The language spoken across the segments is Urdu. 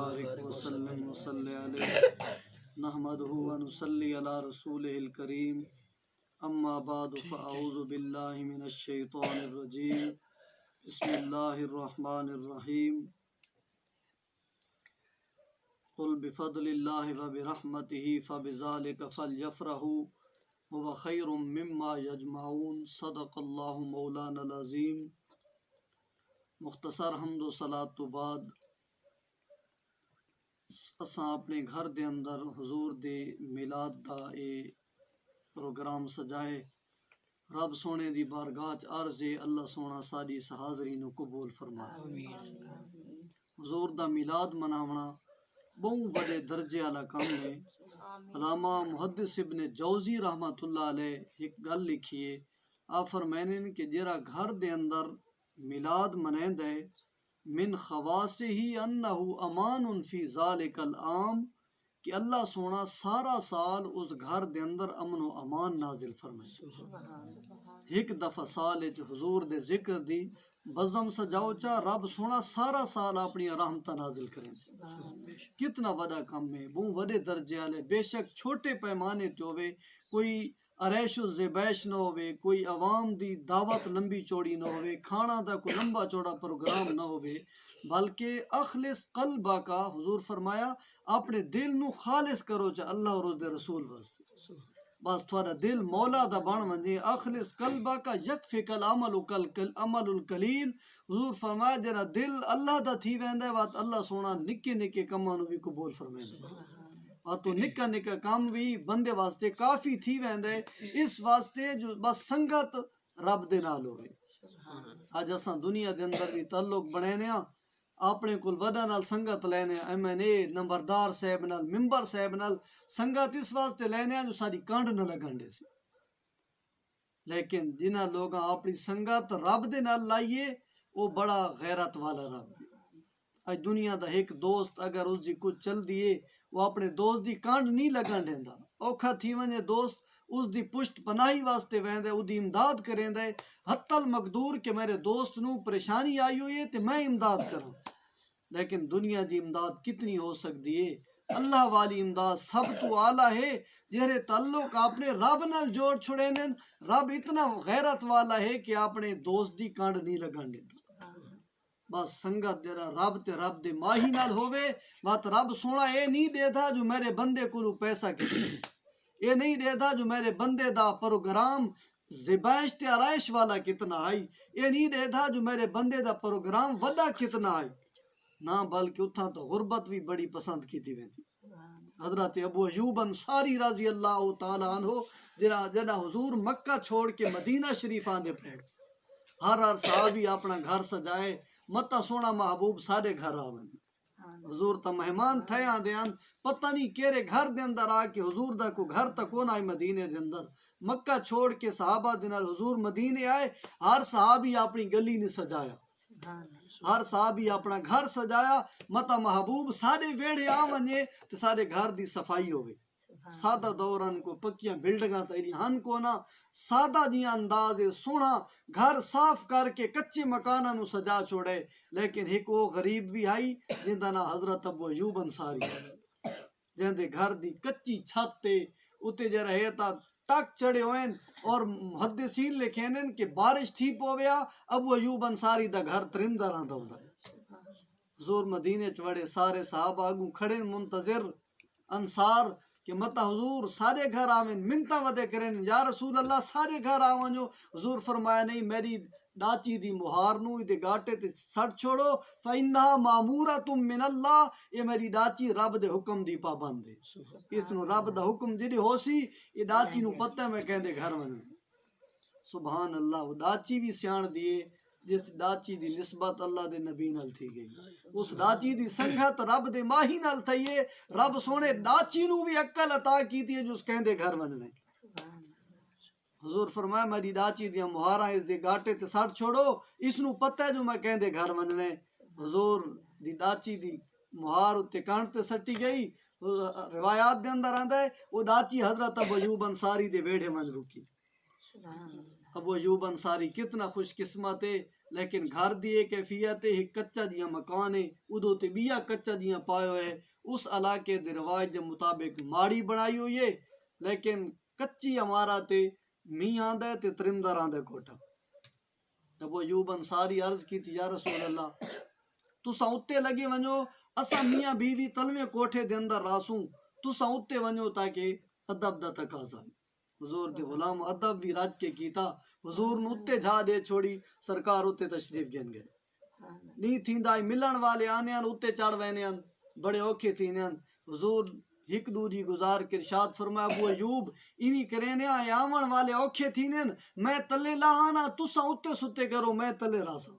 وبارک وسلم وصلی علیہ نحمدہ ونصلی علی رسولہ الکریم اما بعد فاعوذ باللہ من الشیطان الرجیم بسم اللہ الرحمن الرحیم قل بفضل اللہ وبرحمتہ فبذلک فلیفرحوا هو خیر مما یجمعون صدق اللہ مولانا العظیم۔ مختصر حمد و صلاۃ تو بعد اساں اپنے گھر دے اندر حضور دے میلاد دا اے پروگرام سجائے۔ رب سونے دی بارگاہ چ عرض ہے اللہ سونا ساری اس حاضری نو قبول فرمائے۔ حضور دا میلاد مناونا بہت بڑے درجے والا کام ہے۔ علامہ محدث ابن جوزی رحمۃ اللہ علیہ ایک گل لکھی ہے، آپ فرمائیں کہ جرا گھر دے اندر میلاد منیند ہے من خواصہ انہ امان فی ذالک العام، کہ اللہ سونا سارا سال اس گھر دے اندر امن و امان نازل فرمائے۔ ایک دفعہ سال حضور دے ذکر دی بزم سجاؤ چا رب سونا سارا سال اپنی رحمتہ نازل کریں۔ کتنا بڑا کام ہے، بہت بڑے درجے والے، بے شک چھوٹے پیمانے تے ہوئے، کوئی عریش و زیبائش نہ ہوئے، کوئی عوام دی دعوت لمبی چوڑی نہ ہوئے، کھانا دا کوئی لمبا چوڑا پروگرام نہ ہوئے، بلکہ اخلص قلبہ کا حضور فرمایا اپنے دل نو خالص کرو چا اللہ اور اس دے رسول واسطے، بس تھوڑا دل مولا دا بن ونجے۔ اخلص قلبہ کا یکفک العمل القلیل، حضور فرمایا جرا دل اللہ دا تھی ویندا ہے وات اللہ سونا نکے نکے کماں نو بھی قبول فرمائے، اور تو نکا نکا کام بھی بندے واسطے کافی تھی ویندا ہے، اس واسطے جو بس سنگت رب دے نال ہوئے۔ اج اساں دنیا دے اندر بھی تعلق بنانے ہاں، اپنے کول وڈا نال سنگت لینے، MNA نمبردار صاحب نال، ممبر صاحب نال سنگت اس واسطے لینے جو ساری کانڈ نہ لگن دے سی، لیکن جنہاں لوگاں اپنی سنگت رب دے نال لائیے وہ بڑا غیرت والا رب ہے۔ اج دنیا دا ایک دوست اگر اس دی کچھ چل دیے وہ اپنے دوست دی کانڈ نہیں لگن دیندا، اوکھا تھی ونجے دوست اس دی پشت پناہی واسطے ویندا ہے، اس دی امداد کریندا ہے، حتی المقدور کہ میرے دوست نو پریشانی آئی ہوئی ہے تے میں امداد کراں۔ لیکن دنیا دی امداد کتنی ہو سکتی ہے؟ اللہ والی امداد سب تو اعلیٰ ہے، جہرے تعلق اپنے رب نال جوڑ چھڑے نے۔ رب اتنا غیرت والا ہے کہ اپنے دوست دی کانڈ نہیں لگن دیندا۔ بس سنگت جرا رب تے رب دے ماہی نال ہوئے، بات رب سونا اے نہیں دے دا جو میرے بندے کو پیسہ کتنے، اے نہیں دے دا جو میرے بندے دا پروگرام زبائش تے آرائش والا کتنا آئی، اے نہیں دے دا جو میرے بندے دا پروگرام وڈا کتنا آئی، نہ بلکہ اتھا تو غربت بھی بڑی پسند کی تھی ویندی۔ حضرت ابو ایوب انصاری رضی اللہ تعالیٰ عنہ جدا حضور مکہ چھوڑ کے مدینہ شریف آندے پڑے، ہر صحابی اپنا گھر سجائے، متا سونا محبوب سارے گھر آویں، حضور تا مہمان تھے آندے آن، پتہ نہیں کیرے گھر دے اندر آ کے حضور دا کو گھر تا کون آئے مدینے دے اندر، مکہ چھوڑ کے صحابہ دے نال حضور مدینے آئے، ہر صحابی اپنی گلی نے سجایا، ہر صحابی اپنا گھر سجایا، متا محبوب سارے ویڑے آونجے تے سارے گھر دی صفائی ہوئے۔ سادہ دوران کو پکیاں بلڈنگاں تیری ہن کو نہ، سادہ جیاں انداز سونا گھر صاف کر کے کچے مکاناں نو سجا چھوڑے، لیکن ایک وہ غریب بھی آئی جندا نا حضرت ابو ایوب انصاری، جندے گھر دی کچی چھت تے اتے جڑا ہے تا ٹک چڑے ہوئے، اور محدثین لکھینن کہ بارش تھی پویا ابو ایوب انصاری دا گھر ترندہ رہندا ہوندا ہے۔ حضور مدینے چوڑے، سارے صحابہ اگوں کھڑے منتظر، انصار کہ متا حضور سارے گھر آویں، منتا ودے کریں یا رسول اللہ سارے گھر آویں جو، حضور فرمایا نہیں میری ڈاچی دی مہار نو دے گاٹے تے سڑ چھوڑو، فَإِنَّهَا مَأْمُورَةٌ مِّنَ اللَّهِ، یہ میری ڈاچی رب دے حکم دی پابند ہے، اس نو رب دا حکم جڑی ہو سی یہ ڈاچی نو پتہ میں کہندے گھر ون۔ سبحان اللہ، وہ ڈاچی بھی سیان دیے جس ڈاچی دی نسبت اللہ دے نبی نال تھی گئی، اس ڈاچی دی سنگت رب دے ماہی نال تھئیے، رب سونے ڈاچی نو بھی عقل عطا کیتی ہے جو اس کہندے گھر وننے۔ حضور فرمایا میری ڈاچی دیا مہاراں اس دے گاٹے تے سڑ چھوڑو، اس نو پتہ ہے جو میں کہندے گھر وننے۔ حضور دی ڈاچی دی مہار اتے کانٹ تے سٹی گئی، روایات دے اندر آندا ہے وہ ڈاچی حضرت ابو ایوب انصاری دے ویڑے منج رکی۔ ابو ایوب انصاری کتنا خوش قسمت ہے، لیکن گھر دی ایک کیفیت ہے کچا جیاں مکان ہے ادو تے بیا کچا جیاں پایا ہے اس علاقے دے رواج دے مطابق ماڑی بنائی ہوئی ہے لیکن کچی ہمارا تے می آندا ہے تے ترمدار آندا ہے کوٹا ابو ایوب انصاری عرض کی یا رسول اللہ تساں اتے لگے ونجو اساں میاں بیوی تلویں کوٹھے دے اندر راسوں تساں اتے ونجو تاکہ ادب دا تقاضا حضور دے غلام ادب بھی رج کے کیتا حضور نو اتے جھا دے چھوڑی سرکار اتے تشریف گن گئے نہیں تھیندا ملن والے آنے ان اتے چڑھ وینے ان بڑے اوکھے تھینے ان حضور ہک دوجی گزار کے ارشاد فرمایا ابو ایوب ایویں کرینے آون والے اوکھے تھینے میں تلے لا آنا تساں اتے ستے کرو میں تلے راساں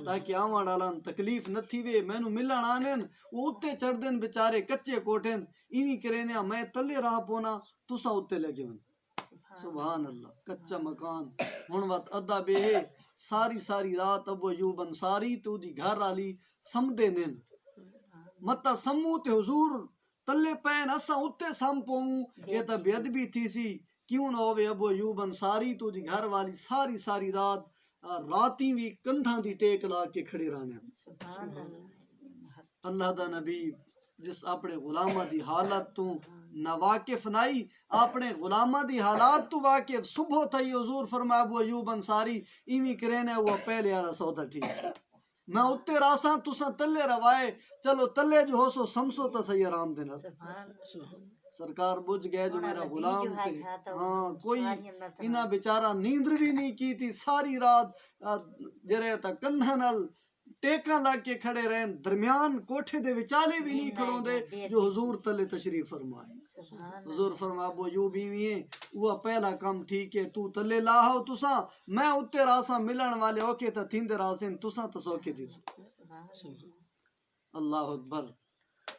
تاکہ آوان ڈالان تکلیف نہ تھی وے مینوں ملن آنن وہ اتے چڑھ دین بیچارے کچے کوٹھن ایویں کرینے میں تلے راہ پونا تساں اتے لگے ون سبحان اللہ کچا مکان ہن وقت ادا بے ساری رات ابو ایوب انصاری تو دی گھر والی سمدے نین متا سمو تے حضور تلے پین اساں اتے سم پوں یہ تے بے ادبی تھی سی کیوں نہ ہوے ابو ایوب انصاری تو دی گھر والی ساری رات راتی بھی کندھاں دی ٹیک لا کے کھڑی رہنے اللہ دا نبی جس اپنے غلامہ دی حالت تو نہ واقف نائی اپنے غلامہ دی حالات تو واقف صبح تھی حضور فرمایا ابو ایوب انصاری ایویں کرنے ہوا پہلے والا سودا ٹھیک میں اتے راساں تساں تلے روائے چلو تلے جو ہو سو سمسو تا صحیح آرام دینا سرکار بجھ گئے جو میرا غلام تھے ہاں کوئی انہاں بیچارہ نیندر بھی نہیں کی تھی ساری رات جرے تا کندھا نال ٹیکاں لگ کے کھڑے رہن درمیان کوٹھے دے وچالے بھی نہیں کھڑوں دے جو حضور تلے تشریف فرمائے حضور فرما ابو ایوب بھی ہیں وہ پہلا کام ٹھیک ہے تو تلے لاہو تساں میں اتے راساں ملن والے اوکے تا تھیندے راسیں تساں تسوکے دی اللہ اکبر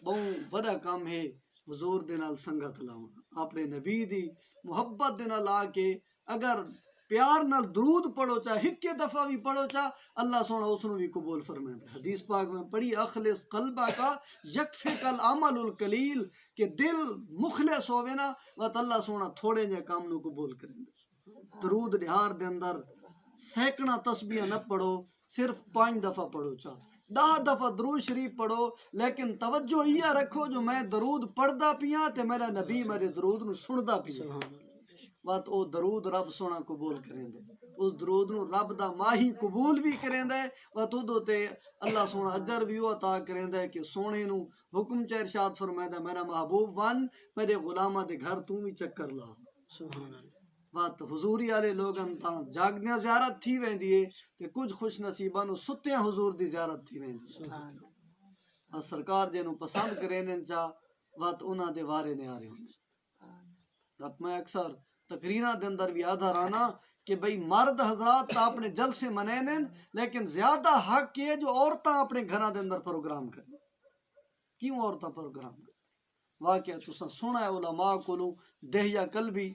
بہوں بڑا کام ہے حضور دے نال سنگت لاؤنا اپنے نبی دی محبت دے نال آ کے اگر پیار نال درود پڑھو چاہ ہک کے دفعہ بھی پڑھو چاہ اللہ سونا اس نے بھی قبول فرمائے حدیث پاک میں پڑھی اخلص قلبہ کا یکفک العمل القلیل کہ دل مخلص ہوئے نا وقت اللہ سونا تھوڑے جے کام نو قبول کریں درود نہار دے اندر سینکڑا تسبیح نہ پڑھو صرف 5 دفعہ پڑھو چاہ 10 دفعہ درود شریف پڑھو لیکن توجہ یہ رکھو جو میں درود پڑھدا پیاں تے میرا نبی میرے درود نو سندا پیاں وقت او درود رب سونا قبول کریں دے اس درود نو رب دا ماہی قبول بھی کریں دے وقت ادو تے اللہ سونا اجر بھی عطا کریں دے کہ سونے نو حکم چا ارشاد فرمائے دا میرا محبوب ون میرے غلامہ دے گھر تو بھی چکر لا سبحان اللہ وقت حضوری والے لوگن تا جاگدیاں زیارت تھی ویندی ہے تے کچھ خوش نصیباں نو ستیاں حضور دی زیارت تھی ویندی ہے سرکار جے نو پسند کریں چا وقت انہاں دے وارے نے آ رہے ہوں وقت میں اکثر تقریرہ دے اندر بھی آدھا رانا کہ بھئی مرد حضرات تا اپنے جلسے منینے لیکن زیادہ حق یہ جو عورتاں اپنے گھراں دے اندر پروگرام کریں کیوں عورتاں پروگرام کریں واقعہ تساں سنا ہے علماء کولوں دہیا قلبی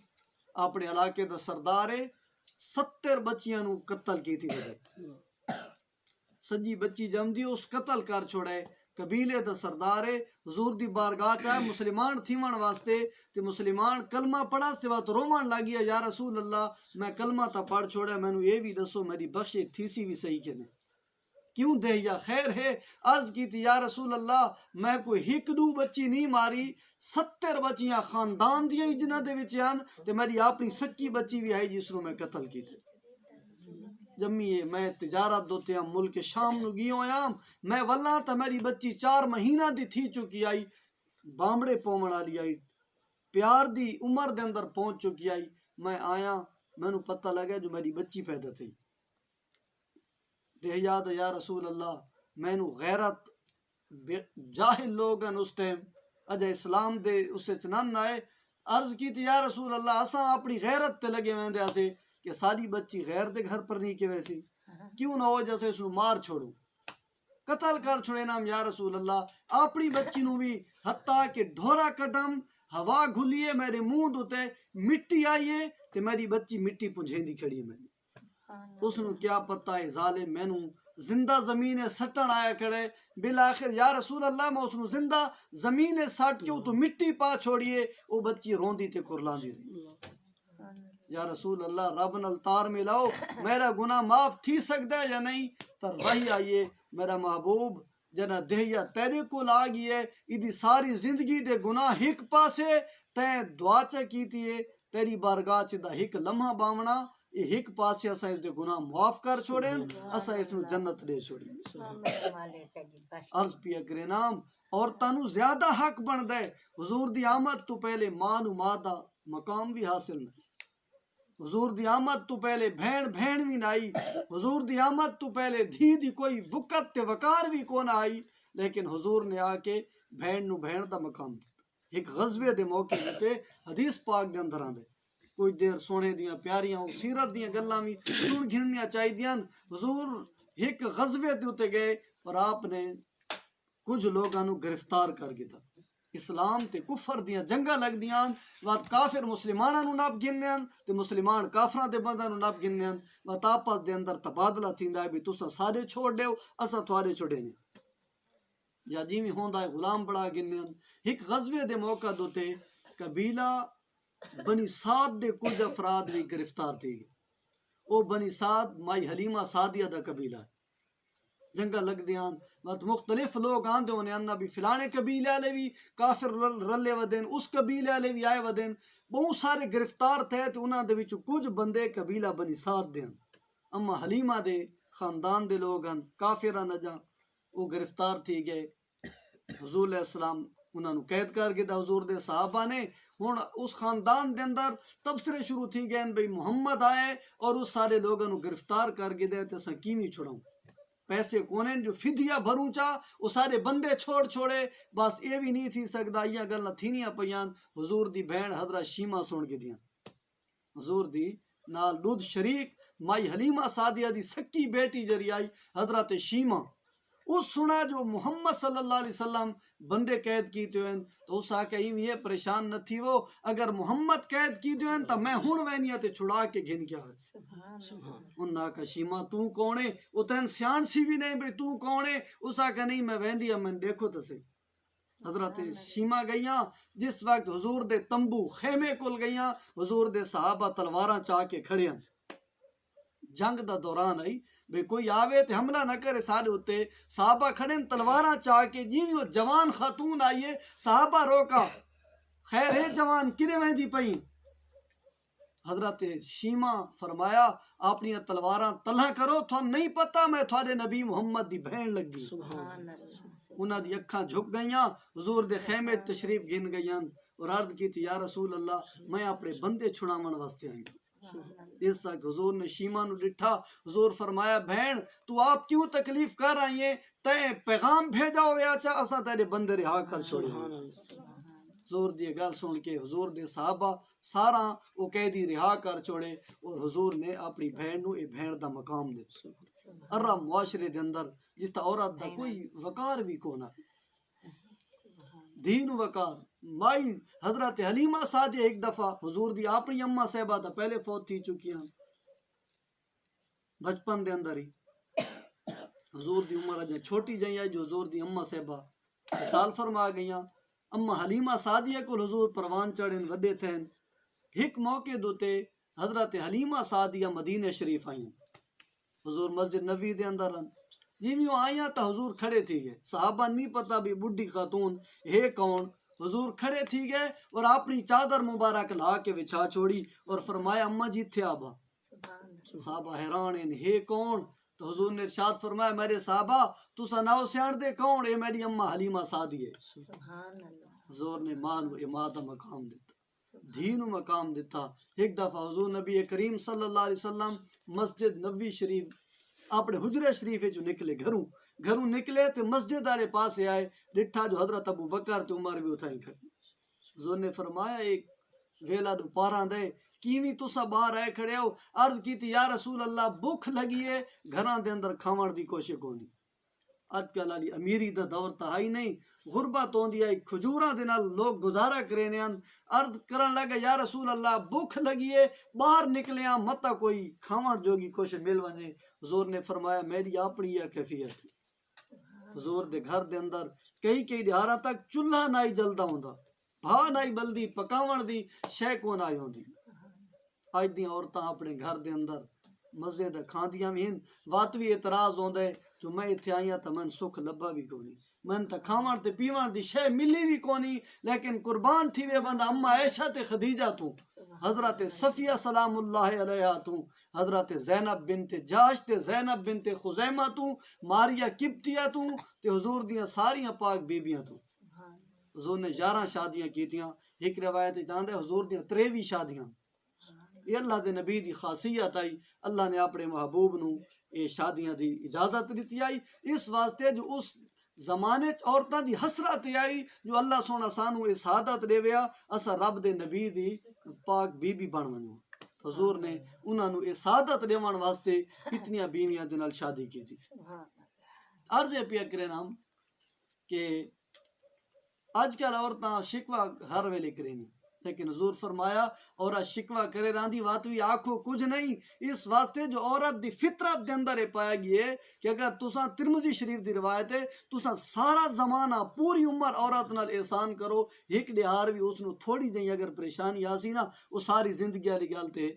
اپنے علاقے دا سردار ہے 70 بچیاں نو قتل کی تھی سجی بچی جم دی اس قتل کر چھوڑے قبیلے دا سردار ہے حضور دی بارگاہ چاہے مسلمان تھیمن واسطے تے مسلمان کلمہ پڑھا سے وقت رومان لگیا یا رسول اللہ میں کلمہ تا پڑھ چھوڑا میں نو یہ بھی دسو میری بخشی تھیسی بھی صحیح کہ نہیں کیوں دے یا خیر ہے عرض کی تھی یا رسول اللہ میں کوئی ہک دو بچی نہیں ماری 70 بچیاں خاندان دیا جنہ دے وچیان تے میری اپنی سکی بچی بھی آئی جس رو میں قتل کی تھی جمیے میں تجارت دوتے ہیں ملک شام نو گیوں آیام میں واللہ تا میری بچی 4 مہینہ دی تھی چکی آئی بامڑے پومن آلی آئی پیار دی عمر دے اندر پہنچ چکی آئی میں آیا میں نو پتہ لگا جو میری بچی پیدا تھی دے یاد یا رسول اللہ میں نو غیرت جاہل لوگن اس ٹائم اجا اسلام دے اس سے چنان آئے عرض کی تھی یا رسول اللہ اساں اپنی غیرت تے لگے میں دے آسے کہ ساری بچی غیر دے گھر پر نہیں کے ویسی کیوں نہ ہو جیسے اس نو مار چھوڑو قتل کر چھوڑے نام یا رسول اللہ اپنی بچی نو بھی حتیٰ کہ ڈھورا کٹم ہوا گھلیے میرے منہ دوتے مٹی آئیے تے میری بچی مٹی پنجھیندی کھڑی ہے میں اس نو کیا پتہ ہے ظالم میں نو زندہ زمین سٹن آیا کھڑے بالآخر یا رسول اللہ میں اس نو زندہ زمین سٹ کے تو مٹی پا چھوڑیے وہ بچی روندی تے کرلان دی رہی یا رسول اللہ رب نال تار ملاؤ میرا گناہ معاف تھی سکتا ہے یا نہیں؟ تر وہی آئیے میرا محبوب جنا دہیا تیرے کو لاگی ہے ادھی ساری زندگی دے گناہ ہک پاسے تیں دعا چا کیتی ہے تیری بارگاہ چ دا ہک لمحہ باونا یہ ہک پاسے اسا اس دے گناہ معاف کر چھوڑیں اسا اس نو جنت دے چھوڑیں عرض پیا کرے نام عورتاں نو زیادہ حق بن دے حضور دی آمد تو پہلے ماں نو ماں دا مقام بھی حاصل نہیں حضور دی آمد تو پہلے بھین بھین بھی نہ آئی حضور دی آمد تو پہلے دھی دی کوئی وقت تے وقار بھی کون آئی لیکن حضور نے آ کے بھین نو بھین دا مقام دیتا ایک غزوے دے موقع تے حدیث پاک دے اندر آندے کوئی دیر سونے دیاں پیاریاں سیرت دیاں گلاں بھی سن گھننیاں چاہی دیاں حضور ایک غزوے تے اتے گئے اور آپ نے کچھ لوگاں نو گرفتار کر گیا اسلام تے کفر دیاں جنگاں لگ دیاں وات کافر مسلماناں نو نپ گننے تے مسلمان کافراں دے بنداں نو نپ گننے وات آپس دے اندر تبادلہ تھیندا ہے بھی تساں سارے چھوڑ دیو اساں تھوڑے چھوڑے نے یا جیویں ہوندا ہے غلام بڑا گننے ایک غزوے دے موقع دوتے قبیلہ بنی سعد دے کچھ افراد بھی گرفتار تھی گئے او بنی سعد مائی حلیمہ سعدیہ دا قبیلہ ہے جنگا لگ دیاں وقت مختلف لوگ آندے ہونے انہا بھی فلانے قبیلے والے بھی کافر رلے ودین اس قبیلے والے بھی آئے ودین بہت سارے گرفتار تھے تو انہاں دے وچوں کچھ بندے قبیلہ بنی سعد دے اما حلیمہ دے خاندان دے لوگ ہیں کافرہ نہ جا وہ گرفتار تھی گئے حضور علیہ السلام انہاں نو قید کر کے دا حضور دے صحابہ نے ہن اس خاندان دے اندر تبصرے شروع تھی گئے بھئی محمد آئے اور اس سارے لوگاں نو گرفتار کر کے دے تے اساں کیویں چھڑاؤں پیسے کونے جو فدیہ بھروں چا وہ سارے بندے چھوڑے بس یہ بھی نہیں تھی سکتا یہ گل تھینیاں پیاں حضور دی بہن حضرت شیمہ سن کے دیاں حضور دی نال لود شریک مائی حلیمہ سعدیہ دی سکی بیٹی جری آئی حضرت شیمہ اس سنا جو محمد صلی اللہ علیہ وسلم بندے قید کیتے ہوئے تو اس آکے یہ پریشان نہ تھی وہ اگر محمد قید کیتے ہوئے تو میں ہون وینیاں چھڑا کے گھن کیا ہے انہوں نے کہا شیمہ تو کونے وہ تین سیان سی بھی نہیں بھئی تو کونے اس آکے نہیں میں ویندیا میں دیکھو تو سے حضرت شیمہ گئیاں جس وقت حضور دے تمبو خیمے کل گئیاں حضور دے صحابہ تلواراں چاہ کے کھڑیاں جنگ دا دوران آئی بھئی کوئی آوے تے حملہ نہ کرے سارے ہوتے صحابہ کھڑے تلواراں چاہ کے جی وہ جوان خاتون آئیے صحابہ روکا خیر ہے جوان کنے ویندی پئیں حضرت شیمہ فرمایا اپنی تلواراں تلہ کرو تو نہیں پتا میں تھوڑے نبی محمد دی بہن لگ گئی انہاں دی اکھاں جھک گئیاں حضور دے خیمے تشریف گن گئیاں اور عرض کی تھی یا رسول اللہ میں اپنے بندے چھڑاون واسطے آئی اس وقت حضور نے شیمہ نو ڈٹھا حضور فرمایا بہن تو آپ کیوں تکلیف کر آئی ہیں تے پیغام بھیجا ہویا چا اساں تیرے بندے رہا کر چھوڑے حضور دی گل سن کے حضور دے صحابہ سارا وہ قیدی رہا کر چھوڑے اور حضور نے اپنی بہن نو اے بہن دا مقام دے ارا معاشرے دے اندر جتا عورت دا کوئی وقار بھی کونا دین وقار مائی حضرت حلیمہ سعدیہ ایک دفعہ حضور دی اپنی اماں صاحبہ دا پہلے فوت تھی چکی ہیں بچپن دے اندر ہی حضور دی عمر جائیں چھوٹی جائیں جو حضور دی اماں صاحبہ مثال فرما گئیاں اما حلیمہ سعدیہ کو حضور پروان چڑھن ودے تھے ایک موقع دوتے حضرت حلیمہ سعدیہ مدینہ شریف آئیں حضور مسجد نبی دے اندر جیویں آئیاں تا حضور کھڑے تھی گئے صحابہ نہیں پتا بھی بڈھی خاتون ہے کون حضور کھڑے تھی گئے اور اپنی چادر مبارک لا کے بچھا چھوڑی اور فرمایا اماں جی تھے آبا صحابہ حیران ہیں ہے کون تو حضور نے ارشاد فرمایا میرے صحابہ تسا ناو سیان دے کون اے میری اماں حلیمہ سعدیہ حضور نے مان و امادہ مقام دیتا دین و مقام دیتا ایک دفعہ حضور نبی کریم صلی اللہ علیہ وسلم مسجد نبوی شریف اپنے حجرہ شریف جو نکلے گھروں نکلے تے مسجد والے پاس آئے ڈٹھا جو حضرت ابو بکر تے عمر بھی اٹھائیں کھڑے حضور نے فرمایا ایک ویلا دو پاراں دے کیویں تسا باہر آئے کھڑے ہو عرض کیتی یا رسول اللہ بھوک لگی ہے گھراں دے اندر کھاون دی کوشش کونی اج کل علی امیری دا دور تا ہی نہیں غربت ہوندی ہے کھجوراں دے نال لوگ گزارا کرینے عرض کرن لگا یا رسول اللہ بھوک لگی ہے باہر نکلیاں متا کوئی کھاون جوگی کوشش مل ونے حضور نے فرمایا میری اپنی یہ کیفیت حضور دے گھر دے اندر کئی دیہاراں تک چولہا نائی جلدا ہوندا بھا نائی بلدی پکاون دی شے کو نائی ہوندی اج دیاں عورتاں اپنے گھر دے اندر مزے دا کھاندیاں بھی ہیں، وات بھی اعتراض ہوندا ہے جو میں اتھے آئیاں تا من سکھ لبا بھی کونی، من تا کھاون تے پیون دی شے ملی بھی کونی، لیکن قربان تھی وے بندہ اما عائشہ تے خدیجہ تو، حضرت صفیہ سلام اللہ علیہا تو، حضرت زینب بنت جاش تے زینب بنت خزیمہ تو، ماریا قبطیہ تو تے حضور دیاں ساریاں پاک بیبیاں تو۔ حضور نے 11 شادیاں کیتیاں، ایک روایت چاہتا ہے حضور دیاں 23 شادیاں۔ یہ اللہ دے نبی دی خاصیت آئی، اللہ نے اپنے محبوب نو یہ شادیاں دی اجازت دیتی آئی، اس واسطے جو اس زمانے عورتاں دی حسرت آئی جو اللہ سونا سانو یہ سعادت دے ویا اسا رب دے نبی دی پاک بی بی بن ونجو۔ حضور نے انہاں نو یہ سعادت دیوان واسطے اتنیاں بیویاں دے نال شادی کی تھی۔ عرض پیا کرے نام کہ آج کل عورتاں شکوہ ہر ویلے کریں، لیکن حضور فرمایا عورت شکوہ کرے راندی وات بھی آکھو کچھ نہیں، اس واسطے جو عورت دی فطرت دے اندر پایا گئی ہے کہ اگر تساں ترمذی شریف دی روایت ہے تساں سارا زمانہ پوری عمر عورت نال احسان کرو، ایک ڈہار بھی اس نو تھوڑی جہی اگر پریشانی آسی نا وہ ساری زندگی والی گل تے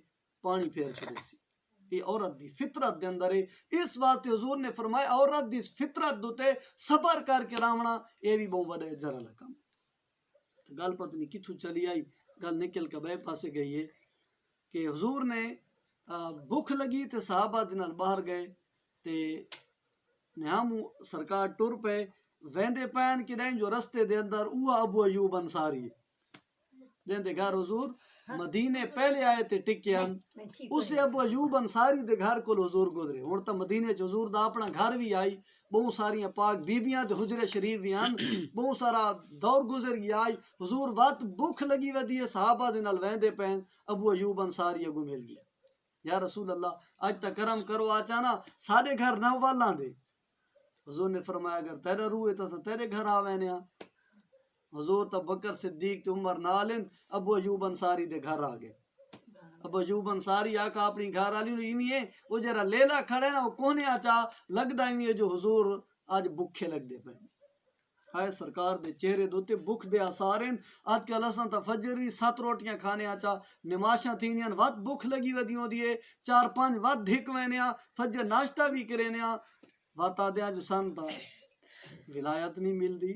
پانی پھیر چھڑے سی۔ یہ عورت دی فطرت دے اندر ہے، اس واسطے حضور نے فرمایا عورت دی فطرت دوتے صبر کر کے راونا یہ بھی بہت بڑا اجر والا کام۔ گل پتہ نہیں کتھوں چلی آئی، گل نکل کے بے پاسے گئی ہے کہ حضور نے بھوک لگی تے صحابہ دے نال باہر گئے تے نیامو سرکار ٹر پے ویندے پین کہ دین جو رستے دے اندر اوہ ابو ایوب انصاری دین دے گھر حضور مدینے پہلے آئے تے ٹکیاں، اسے ابو ایوب انصاری دے گھر کو حضور گزرے، ہن تا مدینے چ حضور دا اپنا گھر بھی آئی، بہت ساریاں پاک بیبیاں تے حجرے شریف بھی ہیں، بہت سارا دور گزر گیا آئی، حضور وقت بھوک لگی ودی ہے صحابہ دے نال ویندے پین ابو ایوب انصاری اگوں مل گیا، یا رسول اللہ اج تک کرم کرو آچانا ساڈے گھر نہ والاں دے۔ حضور نے فرمایا اگر تیرا روح ہے تو تیرے گھر آوینے ہاں۔ حضور تو بکر صدیق تے عمر نالن ابو ایوب انصاری دے گھر آ گئے۔ ابو ایوب انصاری آکا اپنی گھر والی نو ایویں ہے وہ جڑا لیلا کھڑے نا وہ کونے آچا لگدا ایویں جو حضور اج بھوکے لگ دے پے، ہائے سرکار دے چہرے دوتے بھوک دے آثار ہیں۔ آج کل اساں تا فجری 7 روٹیاں کھانے آچا نماشاں تھینیاں وقت بھوک لگی ودی ہوندی ہے 4-5 وقت دھک وینے آ فجر ناشتہ بھی کرینے آ واتا دیا جو سنتا ولایت نہیں ملدی،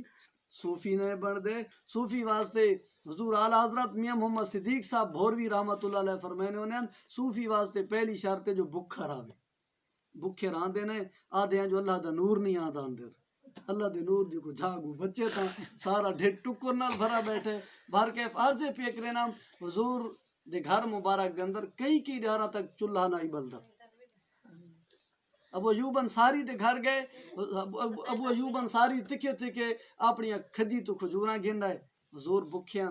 صوفی نہیں بن دے، صوفی واسطے حضور اعلی حضرت میاں محمد صدیق صاحب بھوروی رحمت اللہ علیہ فرمانے انہیں صوفی واسطے پہلی شرط ہے جو بھوکا رہے، بھوکے راندے نے آدھے ہیں جو اللہ دا نور نہیں آندا اندر، اللہ دے نور جو کو جاگو بچے تا سارا ڈھٹ ٹکر نال بھرا بیٹھے بھر کے عرض پہ کرے نام حضور دے گھر مبارک دے اندر کئی دیارہ تک چولہا نہیں بلدا۔ ابو ایوب انصاری دے گھر گئے، ابو ایوب انصاری تکے تکے اپنی کھدی تو کھجوراں گھندا ہے، حضور بھکھیاں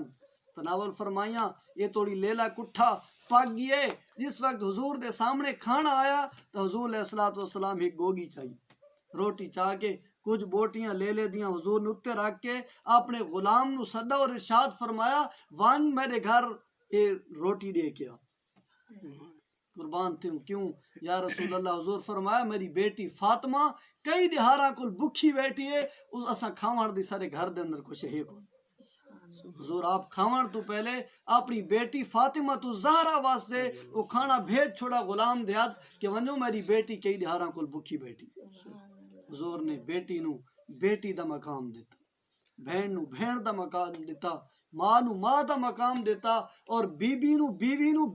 تناول فرمائیاں یہ توڑی لیلا کٹھا پک گئے، جس وقت حضور دے سامنے کھانا آیا تو حضور علیہ السلام ایک گوگی چاہیے روٹی چاہ کے کچھ بوٹیاں لے دیاں حضور نے اتے رکھ کے اپنے غلام نو صدا اور ارشاد فرمایا وان میرے گھر یہ روٹی دے کے آ، قربان تھے کیوں یا رسول اللہ، حضور فرمایا میری بیٹی فاطمہ کئی دہاراں کل بکھی بیٹھی ہے اس اساں کھاوان دی سارے گھر دے اندر کچھ ہے کو، حضور آپ کھاوان تو پہلے اپنی بیٹی فاطمہ تو زہرا واسطے وہ کھانا بھیج چھوڑا غلام دیات کہ ونجو میری بیٹی کئی دہاراں کل بکھی بیٹھی، حضور نے بیٹی نو بیٹی دا مقام دیتا، بہن نو بہن دا مقام دیتا، ماں نو ماں دا مقام دیتا اور بیوی نو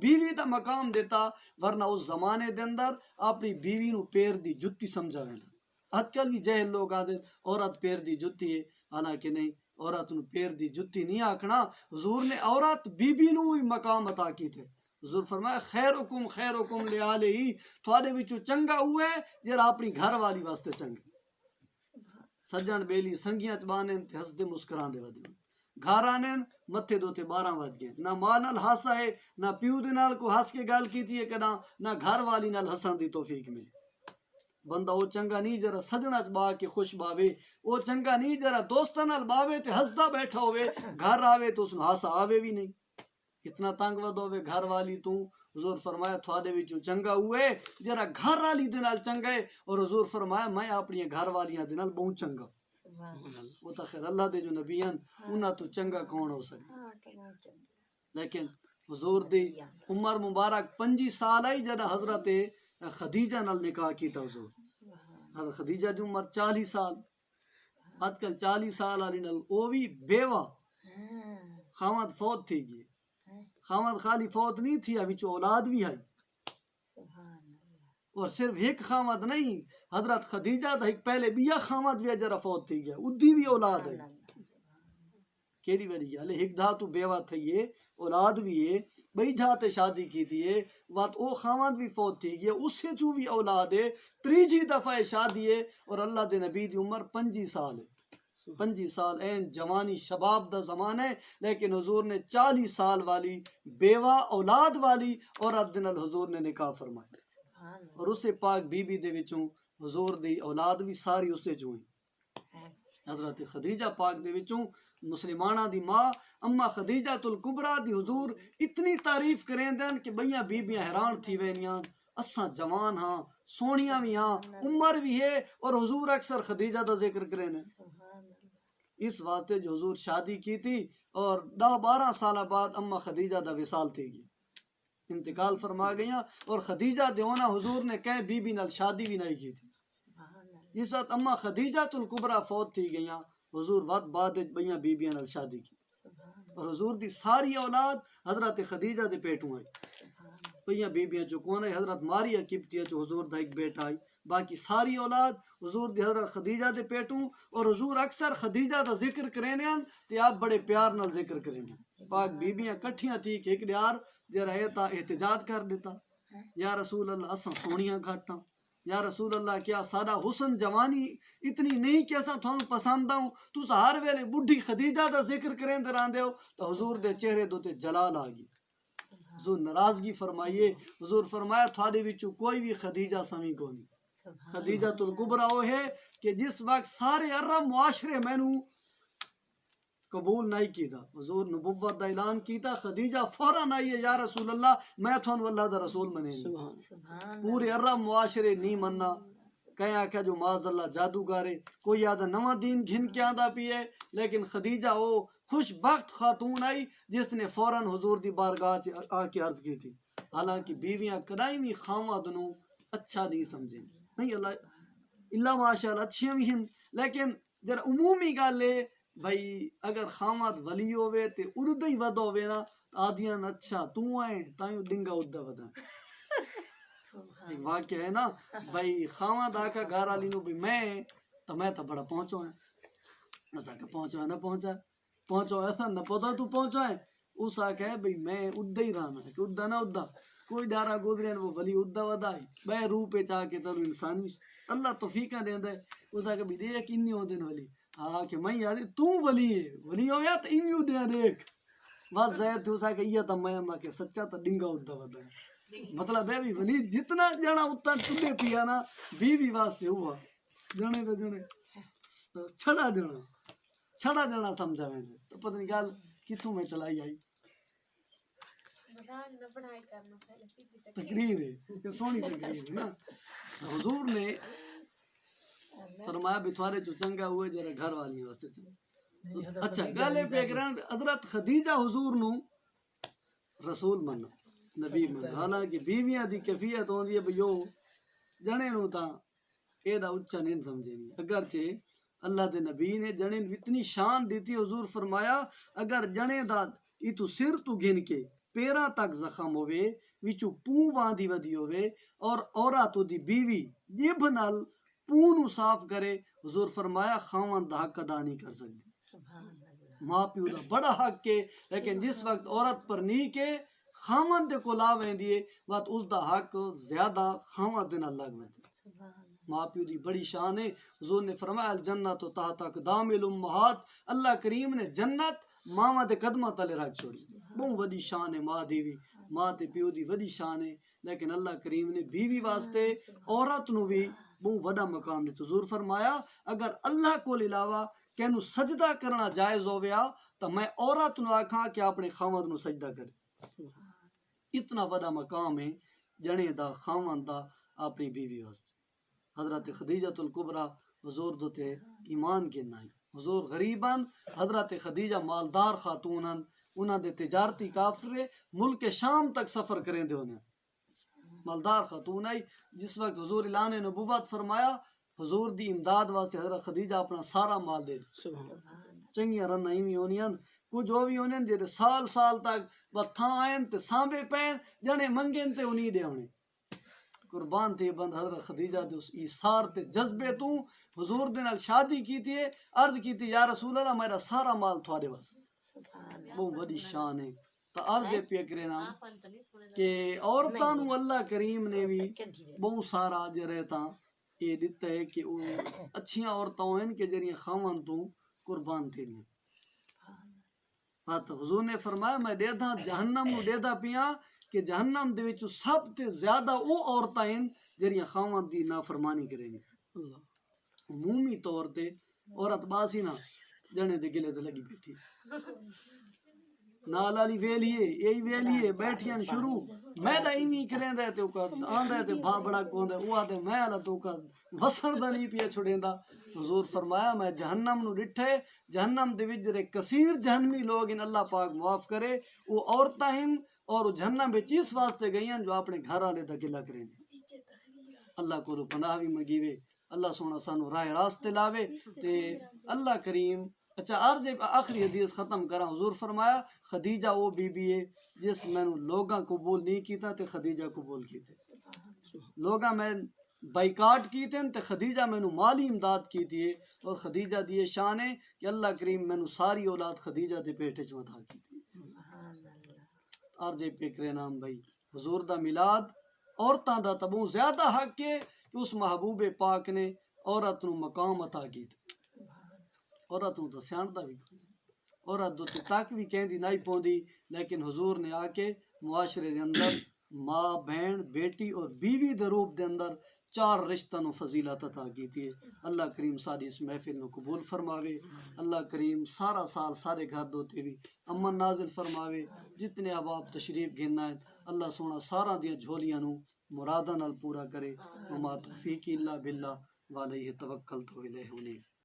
بیوی دا مقام دیتا، ورنہ اس زمانے دے اندر اپنی بیوی نو پیر دی جتی سمجھا وینا۔ آج کل بھی جہل لوگ آدھے عورت پیر دی جتی ہے، حالانکہ نہیں، عورت نو پیر دی جتی نہیں آکھنا، حضور نے عورت بیوی نو بھی مقام عطا کی تھے، حضور فرمایا خیرکم لآلہ، تھوڑے وچوں چنگا ہوئے جڑا اپنی گھر والی واسطے چنگا، سجن بیلی سنگیاں چبانے تے ہس دے مسکران دے ودی گھر آنے متھے دوتے 12 بج گئے، نہ ماں نال ہاسا ہے نہ پیو دے نال کو ہس کے گل کیتی ہے کہ نہ گھر والی نال ہسن دی توفیق ملی۔ بندہ او چنگا نہیں جرا سجنا چ با کے خوش باوے، او چنگا نہیں جرا دوستاں نال باوے تے ہسدا بیٹھا ہوئے، گھر آوے تو اس نو ہاسا آوے بھی نہیں، اتنا تنگ ود ہوئے گھر والی تو، حضور فرمایا تھوڑے وچوں چنگا ہوئے جرا گھر والی دے نال چنگا ہے، اور حضور فرمایا میں اپنی گھر والیاں دے نال بہت چنگا، وہ تو خیر اللہ دے جو نبی ہیں انہاں تو چنگا کون ہو سکے، لیکن حضور دی عمر مبارک 25 سال آئی جدا حضرت خدیجہ نال نکاح کیتا حضور. حضرت خدیجہ دی عمر 40 سال. آج کل 40 سال والی نال او بھی بیوہ خامد فوت تھی گئی. خامد خالی فوت نہیں تھی ابھی چو اولاد بھی ہے. اور صرف ایک خامد نہیں, حضرت خدیجہ دا ایک پہلے بیا خامد بھی جرا فوت تھی گیا, ادھی بھی اولاد ہے. کیڑی وجہ ہے ایک دھا تو بیوہ تھی ہے, اولاد بھی ہے, بئی جاتے شادی کی تھی ہے, وات او خامد بھی فوت تھی گیا, اس سے چو بھی اولاد ہے. تریجی دفعہ شادی ہے اور اللہ دے نبی دی عمر 25 سال ہے. 25 سال این جوانی شباب دا زمان ہے, لیکن حضور نے 40 سال والی بیوہ اولاد والی عورت دے نال حضور نے نکاح فرمایا. اور اسے پاک بی بی دے وچوں حضور دی اولاد بھی ساری اسے جو ہیں. حضرت خدیجہ پاک دے وچوں مسلمانہ دی ماں اما خدیجہ الکبریٰ دی حضور اتنی تعریف کریں دین کہ بھئیاں بی بیاں حیران تھی وینیاں, اساں جوان ہاں, سونیاں بھی ہاں, عمر بھی ہے, اور حضور اکثر خدیجہ دا ذکر کریں دیں. اس واسطے جو حضور شادی کی تھی اور 10-12 سالہ بعد اما خدیجہ دا وصال تھی گئی, انتقال فرما گئیاں. اور خدیجہ دیونا حضور نے کہیں بی بی نال شادی بھی نہیں کی تھی. اس وقت اما خدیجہ الکبریٰ فوت تھی گئیاں, حضور وقت بعد بھئیاں بی بیاں نال شادی کی. اور حضور دی ساری اولاد حضرت خدیجہ دے پیٹوں آئی. بھئیاں بی بیاں جو کون ہے, حضرت ماریہ قبطیہ جو حضور دا ایک بیٹا آئی, باقی ساری اولاد حضور دی حضرت خدیجہ دے پیٹوں. اور حضور اکثر خدیجہ دا ذکر کریں ہیں تے آپ بڑے پیار نال ذکر کریں ہیں. پاک بی بیاں کٹھیاں تھی کہ ایک دیار جرا ایتا احتجاج کر دیتا, یا رسول اللہ اساں سونیاں گھٹاں, یا رسول اللہ کیا سادہ حسن جوانی اتنی نہیں کہ اساں تھانوں پسند آؤں, تو ہر ویلے بڈھی خدیجہ دا ذکر کریں دے راندے ہو. تو حضور دے چہرے دوتے جلال آ گئی. حضور ناراضگی فرمائیے. حضور فرمایا تھوڑے وچوں کوئی بھی خدیجہ سمی کو نہیں. خدیجہ الکبریٰ وہ ہے کہ جس وقت سارے عرب معاشرے مینوں قبول نہیں کیتا, حضور نبوت دا اعلان کیتا, خدیجہ فوراً آئی ہے, یا رسول اللہ میں تھانوں اللہ دا رسول منے. پورے عرب معاشرے نہیں مننا, کہیں آکھا جو معاذ اللہ جادوگر ہے, کوئی آدھا نواں دین گھن کے آدھا پیے. لیکن خدیجہ وہ خوش بخت خاتون آئی جس نے فوراً حضور دی بارگاہ آ کے عرض کی تھی. حالانکہ بیویاں کدائی بھی خامد نو اچھا نہیں سمجھیں, نہیں اللہ ماشاءاللہ اچھیاں بھی ہیں, لیکن جر عمومی گل ہے بھائی اگر خامد ولی ہوئے تے اردو ہی ود ہوئے نا, آدھیاں اچھا تو آئیں تائیوں ڈنگا اردہ ودا. ایک واقعہ ہے نا بھائی, خامد آکا گھر آلی نو بھی میں تو بڑا پہنچو ہیں, اس آکا پہنچو ہے نہ پہنچو ایسا نہ پہنچو تو پہنچو ہے. اس آکا ہے بھئی میں اردہ ہی رہنا ہے کہ اردہ نہ اردہ کوئی ڈارا گزرے وہ ولی اردہ ودا ہے بے روح پہ چاہ کے تر انسانی اللہ توفیقہ دیں دے. اس آکا بھی دیکھ انہی ہو دن ولی, ہاں کہ میں یاد تو ولی ہے, ولی ہو یا تو انہی دے دیکھ بس ظاہر تھی. اس آکا یہ تا میں اما کہ سچا تا ڈنگا اردہ ودا ہے. مطلب ہے بھی ولی جتنا جانا اتنا چلے پیا نا بیوی واسطے ہوا جانے تو جانے چھڑا جانا سمجھا میں نے. تو پتہ نہیں گال کتوں میں چلائی آئی تقریر ہے کہ سونی تقریر ہے نا. حضور نے فرمایا بتوارے جو چنگا ہوئے جرا گھر والی واسطے چنگا. اچھا گالے بیک گراؤنڈ حضرت خدیجہ حضور نو رسول منو نبی منو. حالانکہ بیویاں دی کیفیت ہوندی ہے بھئی جنے نو تا اے دا اچھا نہیں سمجھے نہیں. اگرچہ اللہ دے نبی نے جنے اتنی شان دیتی. حضور فرمایا اگر جنے دا اتو سر تو گھن کے پیراں تک زخم ہوئے وچو پوں واندی ودی ہوئے اور عورت دی بیوی جب نال پوں نو صاف کرے, حضور فرمایا خاوند دا حق ادا نہیں کر سکتی. ماں پیو دا بڑا حق ہے, لیکن جس وقت عورت پر نہیں کے خاوند دے کو لا ویندی ہے وقت اس دا حق زیادہ خاوند دے نال لگ ویندی. ماں پیو دی بڑی شان ہے. حضور نے فرمایا الجنت تحت اقدام الامہات, اللہ کریم نے جنت ماں دے قدمہ تلے رکھ چھوڑی. بہت وڈی شان ہے ماں دی بھی, ماں تے پیو دی وڈی شان ہے. لیکن اللہ کریم نے بیوی واسطے عورت نو بھی بہت وڈا مقام دیتا. حضور فرمایا اگر اللہ کو علاوہ کینو سجدہ کرنا جائز ہویا تو میں عورت نو آکھاں کہ اپنے خاوند نو سجدہ کرے. اتنا وڈا مقام ہے جنے دا خاوند دا اپنی بیوی واسطے. حضرت خدیجہ الکبریٰ حضور دوتے ایمان کے نائی. حضور غریباً, حضرت خدیجہ مالدار خاتوناً, انہاں دے تجارتی کافرے ملک شام تک سفر کریں دے انہیں مالدار خاتون آئی جس وقت حضور اعلان نبوت فرمایا حضور دی امداد واسطے حضرت خدیجہ اپنا سارا مال دے چنگیاں رن ایویں ہونیاں کچھ وہ بھی ہونے جڑے سال سال تک بتھاں آئیں تے سانبے پین جنے منگیں تے انہی دے ہونے قربان تھے بند حضرت خدیجہ دے اس ایثار تے جذبے تو حضور دے نال شادی کیتی ہے عرض کیتی یا رسول اللہ میرا سارا مال تھوڑے واسطے بہت بڑی شان ہے تو عرض پہ کرنا کہ عورتاں نو اللہ کریم نے بھی بہت سارا جرتا یہ دیتا ہے کہ وہ اچھیاں عورتاں ہیں کہ جڑیاں خاون تو قربان تھے نہیں حضور نے فرمایا میں دے دا جہنم نو دے دا پیاں کہ جہنم دے وچ سب تے زیادہ او عورتاں ہیں جڑیاں خاون دی نافرمانی کریں گی عمومی طور تے عورت باسی نہ جنے دے گلے تے لگی بیٹھی نال والی ویلیے یہی ویلیے بیٹھیاں شروع میں دا ایویں کریں دے تے او آندا تے بھا بڑا کوندا او تے میں والا تو کا وسن دا نہیں پیا چھڑیندا حضور فرمایا میں جہنم نو ڈٹھے جہنم دے وچ جڑے کثیر جہنمی لوگ ان اللہ پاک معاف کرے وہ عورتاں ہیں اور جہنم وچ اس واسطے گئیاں جو اپنے گھر والے دا گلا کریں اللہ کو پناہ بھی منگیوے اللہ سونا سانو راہ راستے لاوے تے اللہ کریم اچھا عرض آخری حدیث ختم کرا حضور فرمایا خدیجہ وہ بی بی ہے جس میں لوگاں قبول نہیں کیتا تے خدیجہ قبول کیتے لوگاں میں بائیکاٹ کیتے تے خدیجہ میں مالی امداد کیتی ہے اور خدیجہ دی شان ہے کہ اللہ کریم میں ساری اولاد خدیجہ دے پیٹے چوں عطا کیتی عرض پکرے نام بھائی حضور دا میلاد عورتاں دا تبوں زیادہ حق ہے کہ اس محبوب پاک نے عورت نو مقام عطا کیتا عورت نو تو سیانتا بھی عورت دو تک بھی کہندی نہیں پوندی لیکن حضور نے آ کے معاشرے دے اندر ماں بہن بیٹی اور بیوی دے روپ دے اندر چار رشتہ نو فضیلت عطا کیتی ہے اللہ کریم ساری اس محفل نو قبول فرماوے اللہ کریم سارا سال سارے گھر دوتے بھی امن نازل فرماوے جتنے احباب تشریف گھننا ہے اللہ سونا سارا دیا جھولیاں نو مراداں نال پورا کرے وما توفیقی اللہ باللہ وعلیہ توکلت و الیہ انیب